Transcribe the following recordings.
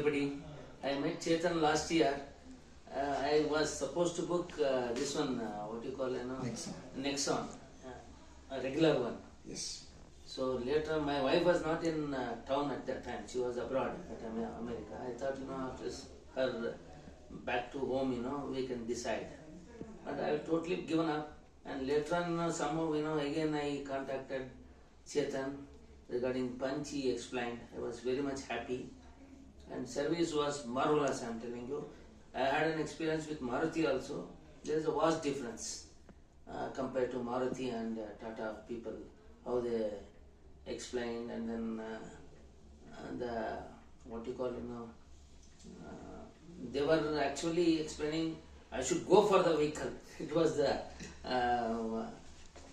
everybody. I met Chetan last year. I was supposed to book this one, what you call, Nexon, a regular one. Yes. So later, my wife was not in town at that time. She was abroad at America. I thought, after her back to home, we can decide. But I have totally given up. And later on, somehow, again I contacted Chetan regarding Punch. He explained. I was very much happy. And service was marvelous, I am telling you. I had an experience with Maruti also. There is a vast difference compared to Maruti and Tata people, how they explained, and then they were actually explaining I should go for the vehicle. It was the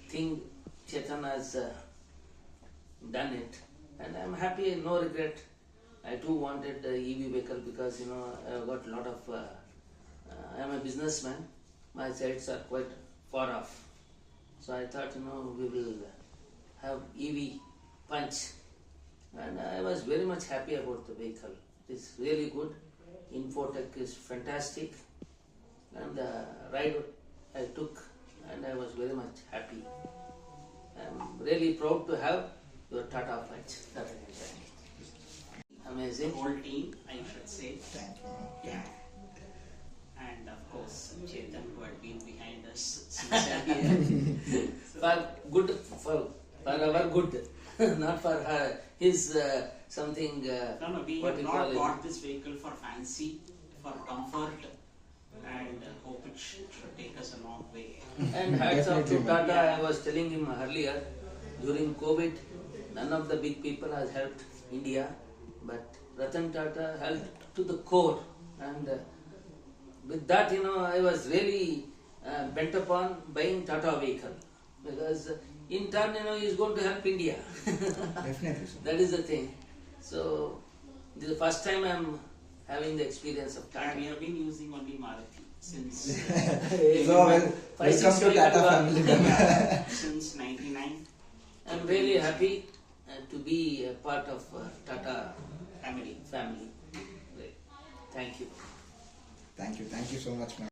thing Chetan has done it, and I am happy, no regret. I too wanted the EV vehicle because I got a lot of. I am a businessman. My sites are quite far off, so I thought we will have EV Punch, and I was very much happy about the vehicle. It is really good. Infotech is fantastic, and the ride I took, and I was very much happy. I am really proud to have your Tata Punch. Amazing. The whole team, I should say. Thank you. Yeah. And of course, Chetan, who had been behind us since earlier. For our good, not for her. His something. No, we have not bought this vehicle for fancy, for comfort, and hope it should take us a long way. And hats off to Tata. I was telling him earlier, during COVID, none of the big people has helped India, but Ratan Tata helped to the core. And with that, I was really bent upon buying Tata vehicle, because in turn, he is going to help India. Definitely, sir. That is the thing. So, this is the first time I am having the experience of Tata. And we have been using only Maruti since So, welcome to Tata family. since '99. I am really happy to be a part of Tata Family. family. Thank you. Thank you so much, ma'am.